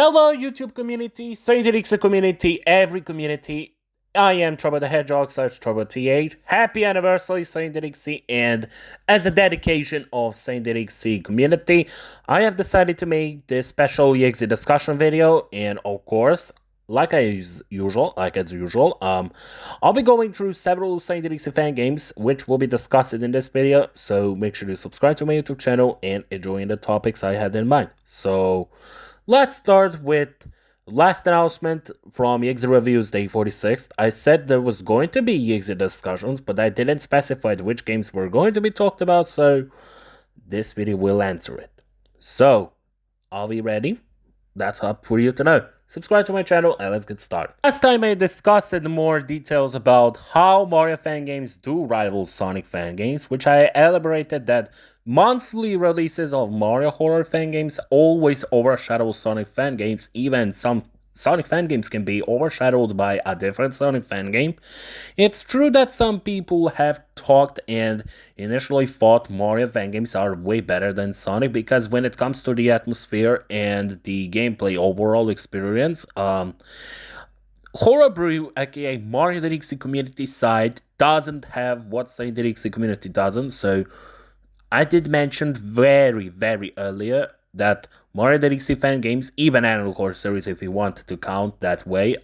Hello YouTube community, Thirteenth community, every community. I am Trouble the Hedgehog / TroubleTH. Happy anniversary Thirteenth, and as a dedication of Thirteenth community, I have decided to make this special EXE discussion video, and of course, like as usual, I'll be going through several Thirteenth fan games, which will be discussed in this video, so make sure to subscribe to my YouTube channel and enjoy the topics I had in mind. So, let's start with last announcement from EXE Reviews Day 46. I said there was going to be EXE discussions, but I didn't specify which games were going to be talked about, so this video will answer it. So, are we ready? That's up for you to know. Subscribe to my channel and let's get started. Last time I discussed in more details about how Mario fan games do rival Sonic fan games, which I elaborated that monthly releases of Mario horror fan games always overshadow Sonic fan games. Even some Sonic fan games can be overshadowed by a different Sonic fan game. It's true that some people have talked and initially thought Mario fan games are way better than Sonic, because when it comes to the atmosphere and the gameplay overall experience, Horror Brew, aka Mario EXE community side, doesn't have what EXE community doesn't. So I did mention very earlier that Mario EXE fan games, even Animal Horror series if you want to count that way,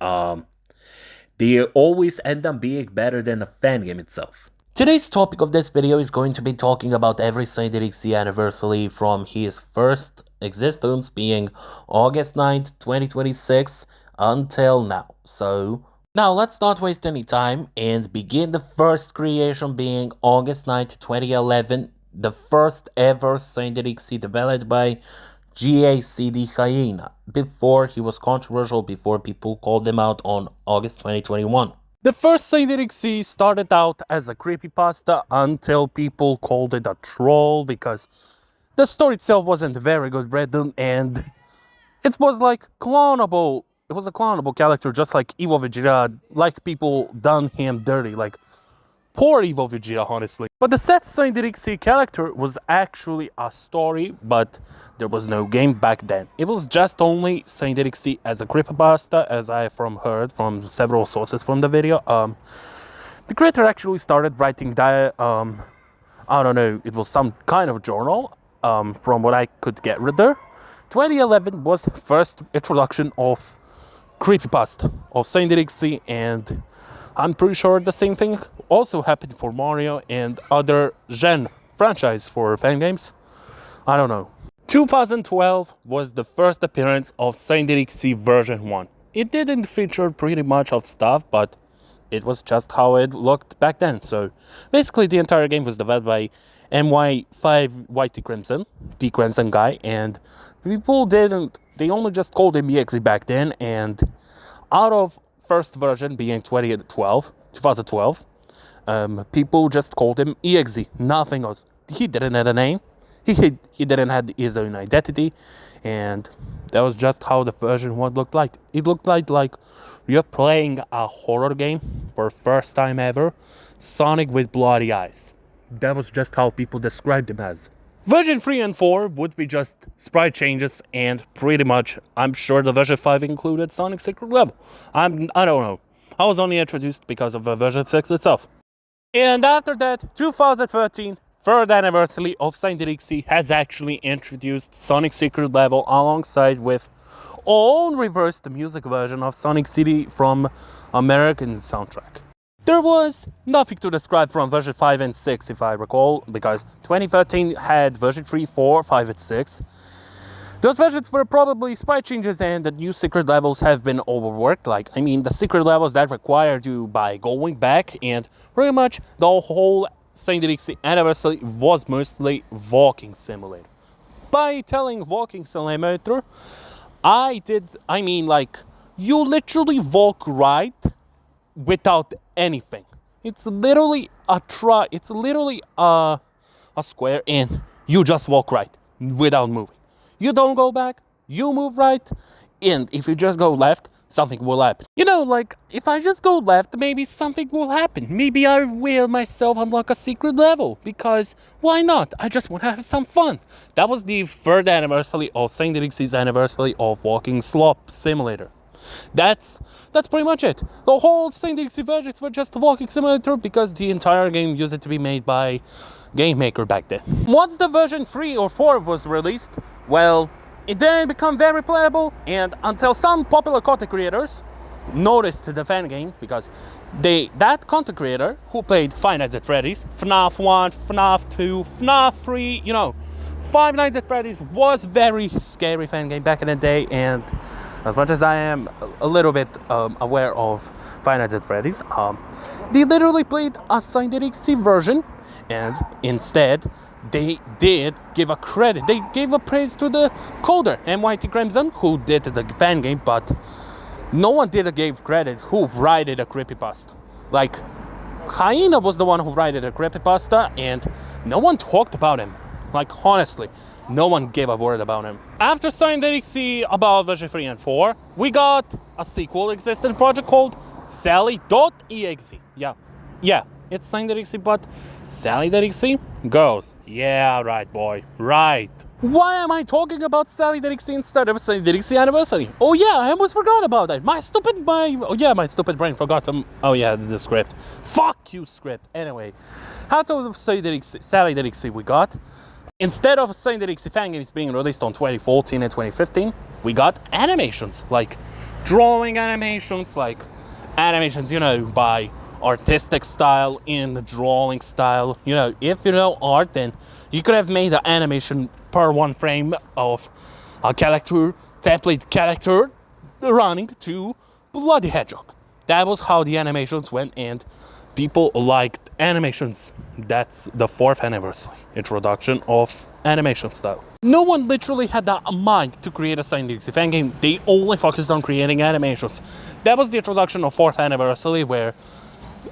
they always end up being better than the fan game itself. Today's topic of this video is going to be talking about every EXE anniversary from his first existence being August 9th, 2026 until now. So now let's not waste any time and begin the first creation being August 9th, 2011. The first ever EXE developed by GACD Hyena, before he was controversial, before people called him out on August 2021. The first EXE started out as a creepypasta until people called it a troll because the story itself wasn't very good written and it was like clonable. It was a clonable character just like Evil Vegeta, like people done him dirty, like poor Evil Vegeta, honestly. But the set EXE character was actually a story, but there was no game back then. It was just only EXE as a creepypasta, as I heard from several sources from the video. The creator actually started writing I don't know, it was some kind of journal, from what I could get rid there. 2011 was the first introduction of creepypasta of EXE, and I'm pretty sure the same thing also happened for Mario and other Gen franchise for fan games. I don't know. 2012 was the first appearance of EXE version 1. It didn't feature pretty much of stuff, but it was just how it looked back then. So basically the entire game was developed by MY5 Whitey Crimson, the Crimson guy, and people they only just called him EXE back then, and out of first version being 2012, people just called him EXE, nothing else. He didn't have a name, he didn't have his own identity, and that was just how the version 1 looked like. It looked like you're playing a horror game for first time ever, Sonic with bloody eyes. That was just how people described him as. Version 3 and 4 would be just sprite changes, and pretty much, I'm sure the version 5 included Sonic's secret level. I don't know. I was only introduced because of version 6 itself. And after that, 2013, third anniversary of EXE has actually introduced Sonic's secret level alongside with own reversed music version of Sonic City from American soundtrack. There was nothing to describe from version 5 and 6, if I recall, because 2013 had version 3, 4, 5, and 6. Those versions were probably sprite changes, and the new secret levels have been overworked. The secret levels that required you by going back, and pretty much the whole EXE anniversary was mostly walking simulator. By telling walking simulator, you literally walk right without anything. It's literally a square, and you just walk right without moving. You don't go back, you move right, and if you just go left, something will happen. You know, like, if I just go left, maybe something will happen. Maybe I will myself unlock a secret level, because why not? I just want to have some fun. That was the 3rd anniversary of Saint-EXE's anniversary of Walking Slop Simulator. That's pretty much it. The whole Saint-EXE versions were just a walking simulator because the entire game used to be made by Game Maker back then. Once the version 3 or 4 was released, well, it didn't become very playable, and until some popular content creators noticed the fan game, because that content creator who played Five Nights at Freddy's, FNAF 1, FNAF 2, FNAF 3, you know, Five Nights at Freddy's was very scary fan game back in the day, and as much as I am a little bit aware of Five Nights at Freddy's, they literally played a Saint-EXE version, and instead they did give a credit. They gave a praise to the coder, MYT Crimson, who did the fan game, but no one gave credit who wrote a creepypasta. Like, Hyena was the one who wrote a creepypasta, and no one talked about him. Like, honestly, no one gave a word about him. After Saint-EXE about version 3 and 4, we got a sequel existing project called Sally.exe. Yeah, it's Saint-EXE, but Sally.exe? Girls. Yeah, right, boy. Right. Why am I talking about Sally.exe instead of Saint-EXE anniversary? Oh yeah, I almost forgot about that. My stupid brain forgot the script. Fuck you, script. Anyway, out of Sally.exe we got, instead of Saint-EXE fan games being released on 2014 and 2015, we got animations, like drawing animations, like animations, you know, by artistic style in the drawing style. You know, if you know art, then you could have made an animation per one frame of a template character running to Bloody Hedgehog. That was how the animations went, and people liked animations. That's the 4th anniversary introduction of animation style. No one literally had the mind to create a Saint-EXE fan game. They only focused on creating animations. That was the introduction of 4th anniversary, where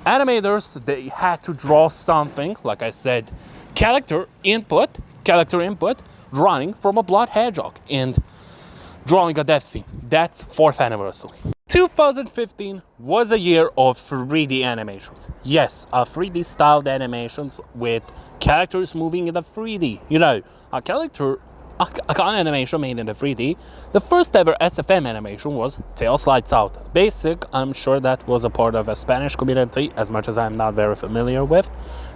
animators, they had to draw something, like I said, character input, running from a blood hedgehog and drawing a death scene. That's 4th anniversary. 2015 was a year of 3D animations. Yes, 3D styled animations with characters moving in the 3D. You know, an animation made in the 3D. The first ever SFM animation was Tails Lights Out. Basic, I'm sure that was a part of a Spanish community, as much as I'm not very familiar with.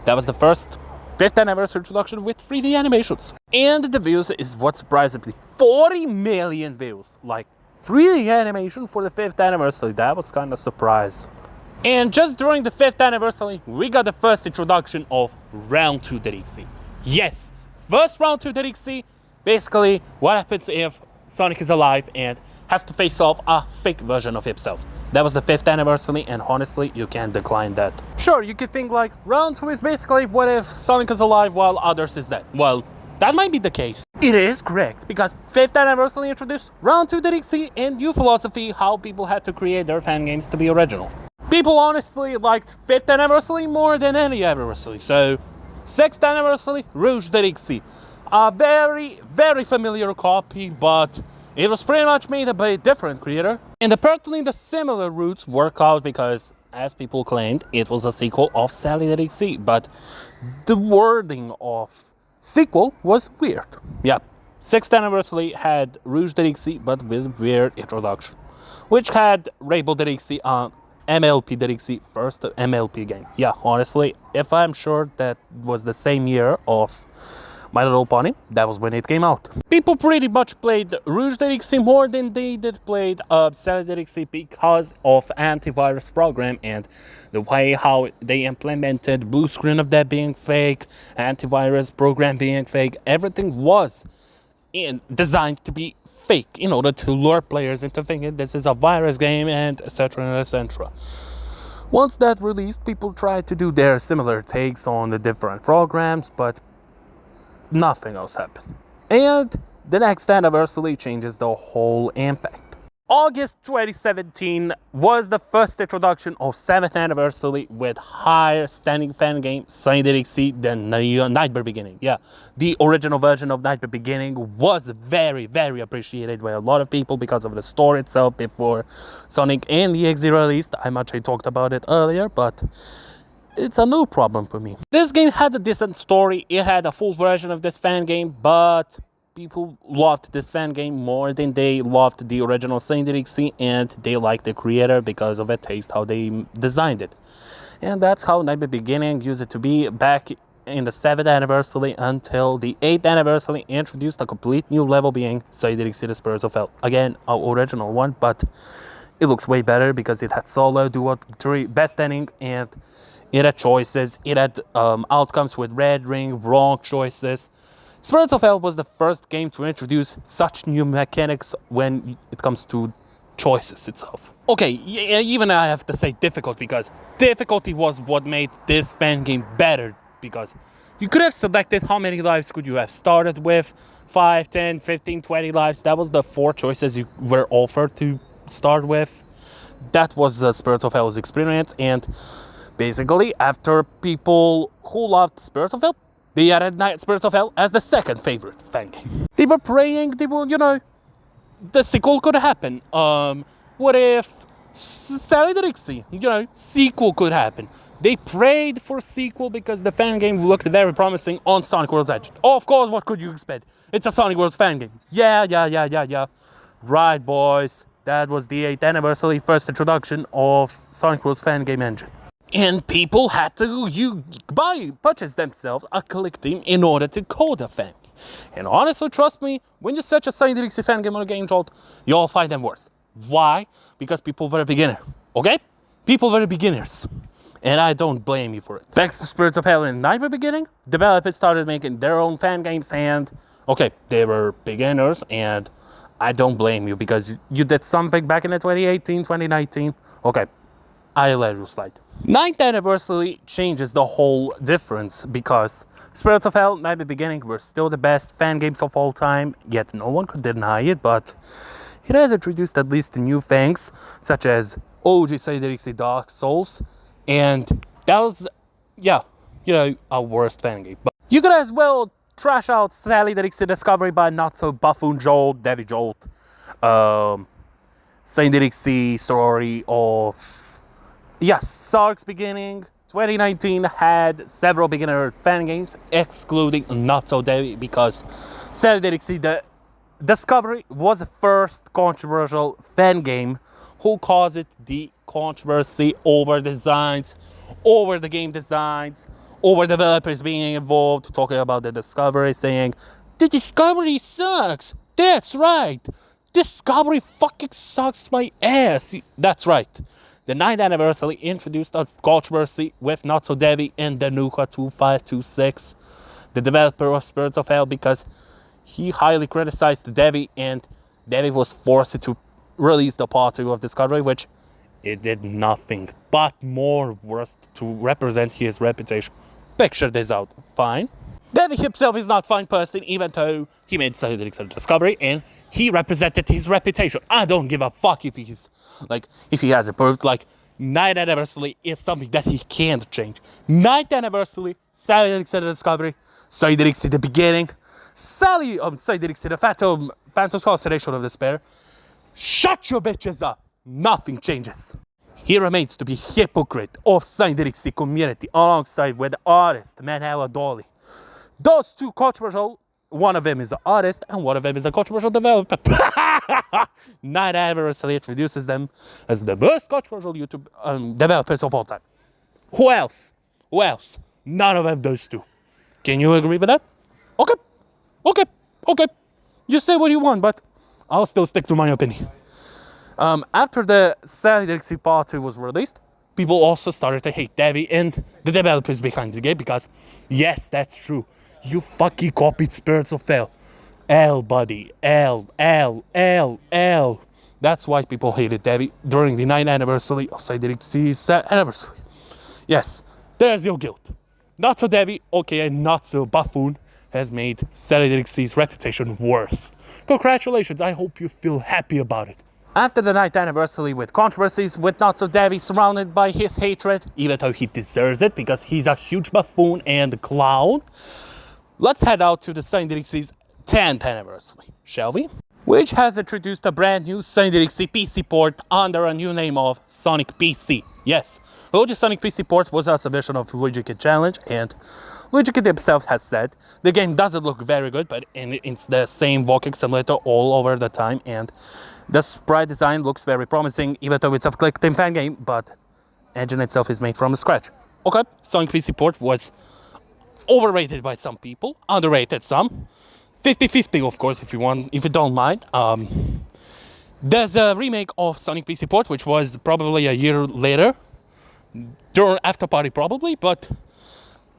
That was the first 5th anniversary introduction with 3D animations. And the views is what surprised me. 40 million views. Like, 3D animation for the 5th anniversary. That was kind of surprised. And just during the 5th anniversary, we got the first introduction of Round 2.exe. Yes, first Round 2.exe. Basically, what happens if Sonic is alive and has to face off a fake version of himself. That was the 5th anniversary, and honestly, you can't decline that. Sure, you could think like, Round 2 is basically what if Sonic is alive while others is dead. Well, that might be the case. It is correct, because 5th anniversary introduced Round 2.exe and new philosophy how people had to create their fan games to be original. People honestly liked 5th anniversary more than any anniversary, so 6th anniversary, Rouge.exe. A very, very familiar copy, but it was pretty much made by a different creator. And apparently the similar roots work out because, as people claimed, it was a sequel of Sally.exe, but the wording of sequel was weird. Yeah, 6th anniversary had Rouge.exe, but with weird introduction, which had Rainbow.exe on MLP.exe, first MLP game. Yeah, honestly, if I'm sure that was the same year of My Little Pony, that was when it came out. People pretty much played Rouge.exe more than they did played Sally.exe because of antivirus program and the way how they implemented blue screen of that being fake, antivirus program being fake. Everything was designed to be fake in order to lure players into thinking this is a virus game, and etc. etc. Once that released, people tried to do their similar takes on the different programs, but nothing else happened. And the next anniversary changes the whole impact. August 2017 was the first introduction of 7th anniversary with higher standing fan game Sonic.EXE than Nightmare Beginning. Yeah, the original version of Nightmare Beginning was very, very appreciated by a lot of people because of the story itself before Sonic and the EXE released. I actually talked about it earlier, but it's a no problem for me. This game had a decent story. It had a full version of this fan game, but people loved this fan game more than they loved the original Sonic.EXE, and they liked the creator because of the taste, how they designed it. And that's how Nightmare Beginning used to be back in the 7th anniversary until the 8th anniversary introduced a complete new level being Sonic.EXE The Spirits of Hell. Again, our original one, but it looks way better because it had solo, duo, three, best ending, and it had choices. It had outcomes with red ring, wrong choices. Spirits of Hell was the first game to introduce such new mechanics when it comes to choices itself. Okay, even I have to say difficult, because difficulty was what made this fan game better, because you could have selected how many lives could you have started with, 5, 10, 15, 20 lives. That was the 4 choices you were offered to start with. That was Spirits of Hell's experience, and basically after people who loved Spirits of Hell, they added Spirits of Hell as the second favorite fan game. They were praying, the sequel could happen. What if Sonic.EXE, sequel could happen. They prayed for sequel because the fan game looked very promising on Sonic World's Edge. Of course, what could you expect? It's a Sonic World's fan game. Yeah. Right, boys. That was the 8th anniversary first introduction of Sonic World's fan game engine. And people had to purchase themselves a click team in order to code a fan. And honestly, trust me, when you search a Sonic.EXE fan game on a game jolt, you'll find them worse. Why? Because people were beginners, okay? People were beginners. And I don't blame you for it. Thanks to Spirits of Hell and Nightmare Beginning, developers started making their own fan games, and okay, they were beginners, and I don't blame you because you did something back in the 2018, 2019. Okay, I let you slide. 9th anniversary changes the whole difference because Spirits of Hell, Nightmare Beginning were still the best fan games of all time, yet no one could deny it, but it has introduced at least new things, such as OG Sonic.EXE Dark Souls, and that was, a worst fan game. But you could as well trash out Sonic.EXE Discovery by not so buffoon Jolt, Devi Jolt, Sonic.EXE story of Sark's Beginning. 2019 had several beginner fan games, excluding Not So Devi, because Sonic.EXE The Discovery was the first controversial fan game who caused it the controversy over designs, over the game designs, over developers being involved, talking about the Discovery, saying, the Discovery sucks. That's right. Discovery fucking sucks my ass. That's right. The 9th anniversary introduced a controversy with Not So Devi and Danuka 2526, the developer of Spirits of Hell, because he highly criticized Devi, and Devi was forced to release the part 2 of Discovery, which it did nothing but more worse to represent his reputation. Picture this out. Fine. Devi himself is not a fine person, even though he made Sonic.EXE Discovery and he represented his reputation. I don't give a fuck if he has improved. 9th anniversary is something that he can't change. 9th anniversary, Sonic.EXE Discovery, Sonic.EXE The Beginning, Sonic.EXE The Phantom's Constellation of Despair. Shut your bitches up. Nothing changes. He remains to be hypocrite of Sonic.EXE community alongside with the artist Manhala Dolly. Those two controversial, one of them is an artist and one of them is a controversial developer. 9th anniversary introduces them as the most controversial YouTube developers of all time. Who else? None of them, those two. Can you agree with that? Okay. You say what you want, but I'll still stick to my opinion. After the Sonic.EXE Part 2 was released, people also started to hate Devi and the developers behind the game because, yes, that's true. You fucking copied Spirits of Hell. L, buddy. L. That's why people hated Devi during the 9th anniversary of Sonic.EXE's anniversary. Yes, there's your guilt. Not So Devi, okay, not so buffoon, has made Sonic.EXE's reputation worse. Congratulations, I hope you feel happy about it. After the 9th anniversary with controversies, with not so Davy surrounded by his hatred, even though he deserves it because he's a huge buffoon and clown, let's head out to the Sonic.EXE's 10th anniversary, shall we? Which has introduced a brand new Sonic.EXE PC port under a new name of Sonic PC. Yes, the OG Sonic PC port was a submission of Luigi Kid Challenge, and Luigi Kid himself has said the game doesn't look very good, but it's the same walking simulator all over the time, and the sprite design looks very promising, even though it's a click team fan game, but engine itself is made from scratch. Okay, Sonic PC port was overrated by some people, underrated some. 50-50, of course, if you don't mind. There's a remake of Sonic PC port, which was probably a year later, during after party probably, but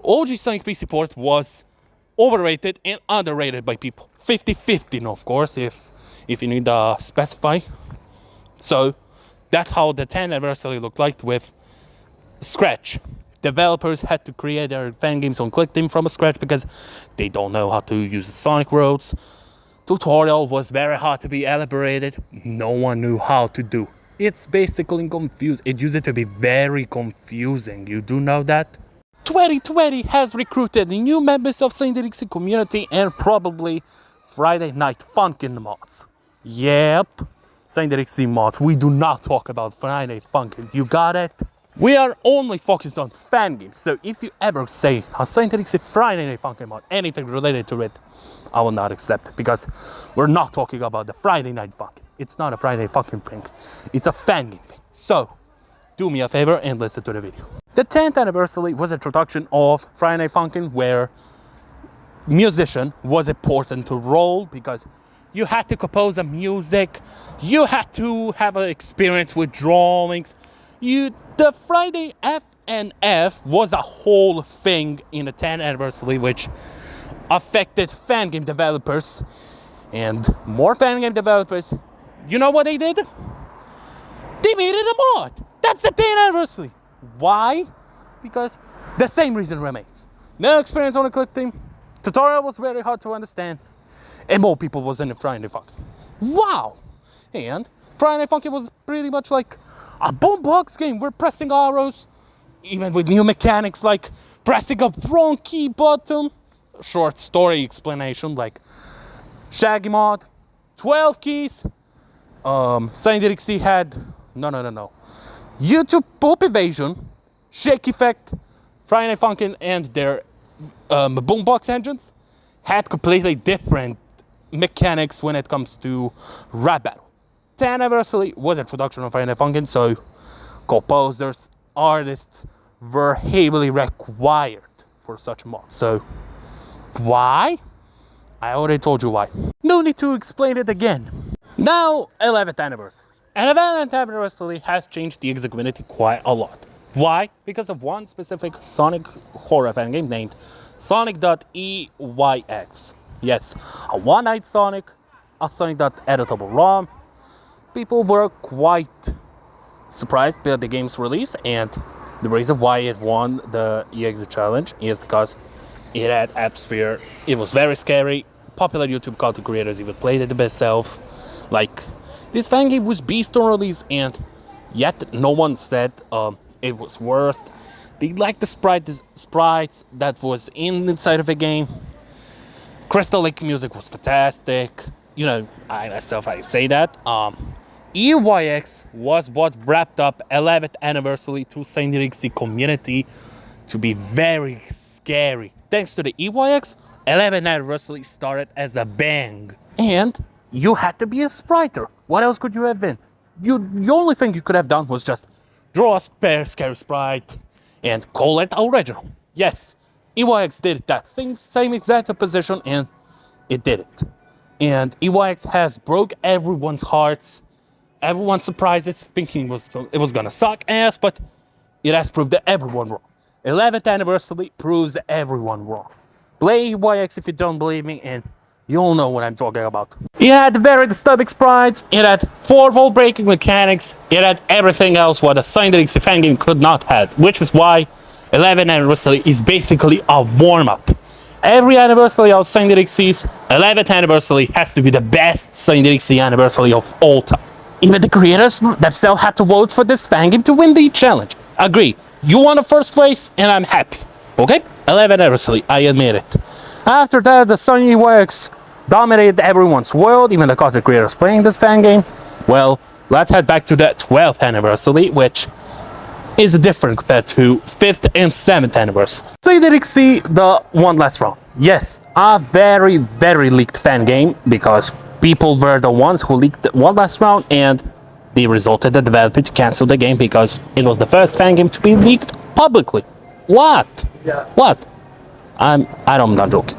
OG Sonic PC port was overrated and underrated by people. 50-50, of course, if you need to specify. So that's how the 10th anniversary looked like with scratch. Developers had to create their fan games on ClickTeam from scratch because they don't know how to use the Sonic roads. Tutorial was very hard to be elaborated. No one knew how to do. It's basically confused. It used to be very confusing. You do know that? 2020 has recruited new members of Sonic.EXE community and probably Friday Night Funkin' mods. Yep, Sonic.EXE mods. We do not talk about Friday Funkin'. You got it? We are only focused on fan games, so if you ever say a Sonic.EXE Friday Night Funkin' mod, anything related to it, I will not accept it, because we're not talking about the Friday Night Funkin'. It's not a Friday Funkin' thing, it's a fan game thing. So, do me a favor and listen to the video. The 10th anniversary was a introduction of Friday Night Funkin', where musician was important to role, because you had to compose a music, you had to have an experience with drawings. The Friday FNF was a whole thing in the 10th anniversary, which affected fan game developers and more fan game developers. You know what they did? They made it a mod. That's the 10th anniversary. Why? Because the same reason remains. No experience on a click team. Tutorial was very hard to understand. And more people was in the Friday Funkin'. Wow! And Friday Funkin' was pretty much like a boombox game. We're pressing arrows, even with new mechanics like pressing a wrong key button. Short story explanation like Shaggy mod, 12 keys. Sonic.EXE had no. YouTube poop evasion, shake effect, Friday Night Funkin' and their boombox engines had completely different mechanics when it comes to rap battle. 10th anniversary was a introduction of Friday Night Funkin', so composers, artists were heavily required for such a mod. So, why? I already told you why. No need to explain it again. Now, 11th anniversary. And 11th anniversary has changed the EXE community quite a lot. Why? Because of one specific Sonic horror fan game named Sonic.EXE. Yes, a one-night Sonic, a Sonic.editable ROM. People were quite surprised by the game's release, and the reason why it won the EXE challenge is because it had atmosphere. It was very scary. Popular YouTube content creators even played it themselves. Like, this fan game was beast on release, and yet no one said it was worst. They liked the sprites that was inside of the game. Crystal Lake music was fantastic. You know, I say that. EYX was what wrapped up 11th anniversary to Sonic.EXE community to be very scary. Thanks to the EYX, 11th anniversary started as a bang. And you had to be a spriter. What else could you have been? The only thing you could have done was just draw a scary sprite and call it original. Yes, EYX did that same exact position, and it did it. And EYX has broke everyone's hearts, everyone's surprises, thinking it was gonna suck ass, but it has proved everyone wrong. 11th anniversary proves everyone wrong. Play EYX if you don't believe me, and you'll know what I'm talking about. It had very disturbing sprites, it had 4-wall breaking mechanics, it had everything else what a Sonic.EXE fan game could not have, which is why 11th anniversary is basically a warm-up. Every anniversary of Sonic.EXE's 11th anniversary has to be the best Sonic.EXE anniversary of all time. Even the creators themselves had to vote for this fangame to win the challenge. Agree. You won the first place, and I'm happy. Okay? 11th anniversary, I admit it. After that, the Sony.EXE dominated everyone's world, even the content creators playing this fangame. Well, let's head back to the 12th anniversary, which is different compared to 5th and 7th anniversary. So you did see the one last round. Yes, a very, very leaked fan game, because people were the ones who leaked the one last round, and they resulted the developer to cancel the game because it was the first fan game to be leaked publicly. What? Yeah. What? I'm not joking.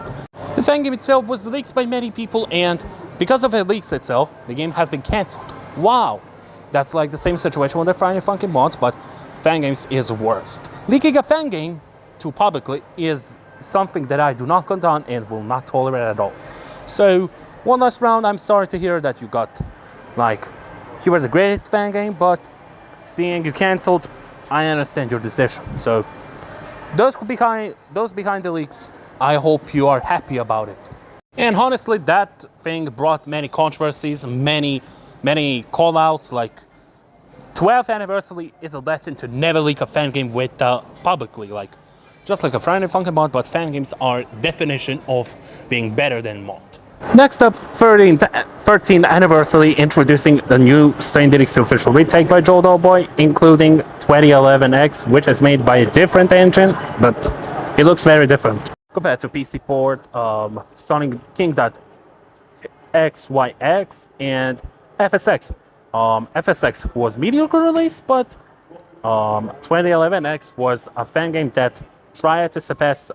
The fan game itself was leaked by many people, and because of the leaks itself, the game has been cancelled. Wow. That's like the same situation with the Friday Funky mods, but fan games is worst. Leaking a fan game to publicly is something that I do not condone and will not tolerate at all. So, one last round, I'm sorry to hear that you got, like, you were the greatest fan game, but seeing you cancelled, I understand your decision. So, those behind the leaks, I hope you are happy about it. And honestly, that thing brought many controversies, many call-outs, like 12th anniversary is a lesson to never leak a fan game with publicly, like just like a Friday Funky mod, but fan games are definition of being better than mod. Next up, 13th anniversary, introducing the new Thirteenth official retake by Joe Doughboy, including 2011X, which is made by a different engine, but it looks very different compared to PC port, Sonic King.XYX, and FSX. FSX was mediocre release, but 2011X was a fan game that tried to surpass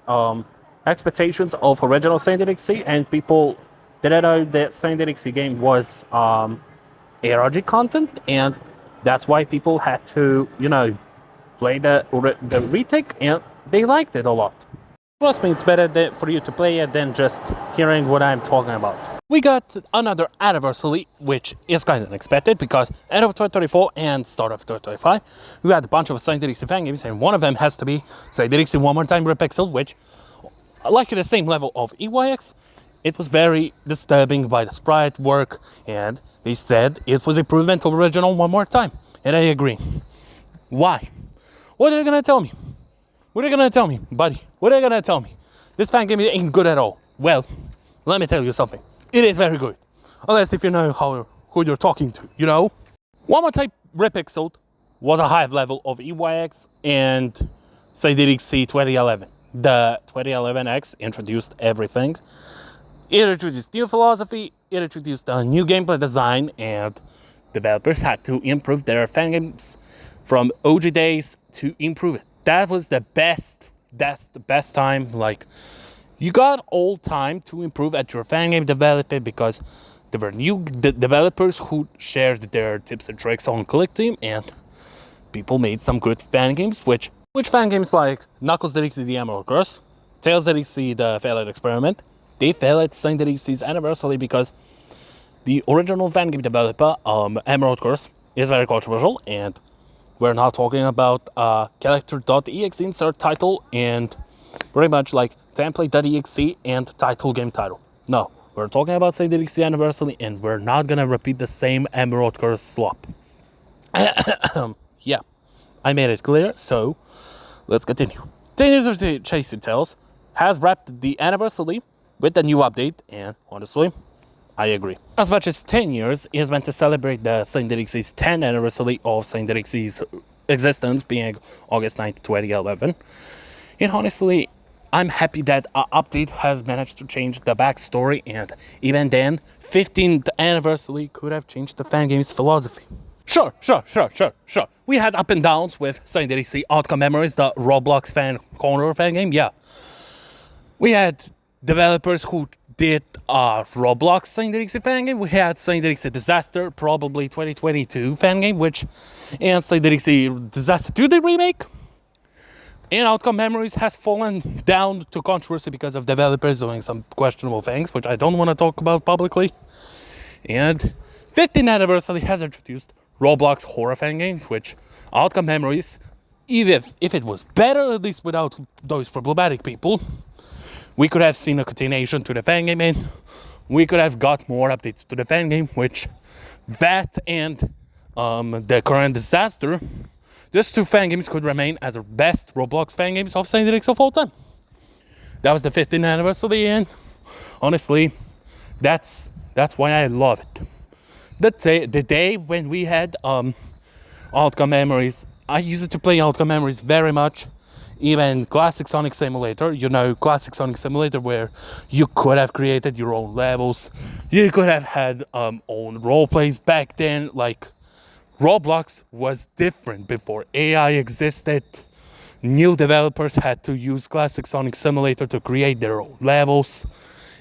expectations of original Thirteenth, and people didn't know that Thirteenth game was ARG content, and that's why people had to, play the retake, and they liked it a lot. Trust me, it's better for you to play it than just hearing what I'm talking about. We got another anniversary, which is kind of unexpected, because end of 2024 and start of 2025, we had a bunch of Thirteenth fan games, and one of them has to be Thirteenth One More Time Repixel, which, like at the same level of EYX, it was very disturbing by the sprite work, and they said it was improvement of original One More Time, and I agree. Why? What are you gonna tell me? What are you gonna tell me, buddy? What are you gonna tell me? This fan game ain't good at all. Well, let me tell you something. It is very good. Unless if you know who you're talking to, One More Time Repixel was a high level of EYX and Thirteenth 2011. The 2011X introduced everything. It introduced new philosophy, it introduced a new gameplay design, and developers had to improve their fan games from OG days to improve it. That was the best time. Like, you got all time to improve at your fan game development, because there were new developers who shared their tips and tricks on Click Team, and people made some good fan games, which fan games like Knuckles.exe The Emerald Curse, Tails.exe The Failed Experiment, they failed at Thirteenth's anniversary because the original fan game developer, Emerald Curse, is very controversial, and we're not talking about character.exe insert title and pretty much like template.exe and title game title. No, we're talking about Thirteenth anniversary, and we're not gonna repeat the same Emerald Curse slop. Yeah, I made it clear, so let's continue. 10 years of the Chasing Tails has wrapped the anniversary with a new update, and honestly, I agree. As much as 10 years is meant to celebrate the Thirteenth's 10th anniversary of Thirteenth's existence, being August 9th, 2011. And honestly, I'm happy that our update has managed to change the backstory, and even then, 15th anniversary could have changed the fan game's philosophy. Sure. We had up and downs with Thirteenth Outcome Memories, the Roblox corner fan game, yeah. We had developers who did Roblox Thirteenth fan game. We had Thirteenth Disaster, probably 2022 fan game, and Thirteenth Disaster 2 the remake. And Outcome Memories has fallen down to controversy because of developers doing some questionable things, which I don't want to talk about publicly. And 15th anniversary has introduced Roblox horror fan games, which Outcome Memories, even if it was better, at least without those problematic people, we could have seen a continuation to the fan game, and we could have got more updates to the fan game, which that and the current disaster, these two fan games could remain as the best Roblox fan games of Saint of all time. That was the 15th anniversary, and honestly, that's why I love it. The day when we had Outcome Memories, I used to play Outcome Memories very much. Even Classic Sonic Simulator, you know, Classic Sonic Simulator, where you could have created your own levels, you could have had own role plays back then. Like, Roblox was different before AI existed. New developers had to use Classic Sonic Simulator to create their own levels.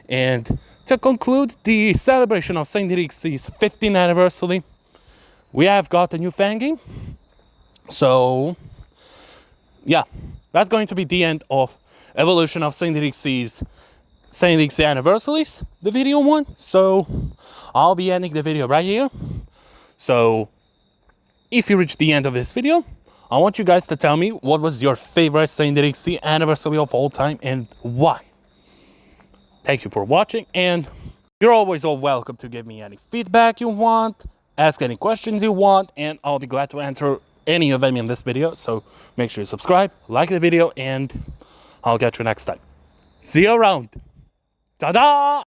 And to conclude the celebration of Saint.EXE's 15th anniversary, we have got a new fan game. So, yeah, that's going to be the end of Evolution of Saint.EXE's Saint.EXE anniversaries, the video one. So, I'll be ending the video right here. So, if you reach the end of this video, I want you guys to tell me what was your favorite Saint.EXE anniversary of all time and why. Thank you for watching, and you're always all welcome to give me any feedback you want, ask any questions you want, and I'll be glad to answer any of them in this video. So make sure you subscribe, like the video, and I'll catch you next time. See you around. Ta-da!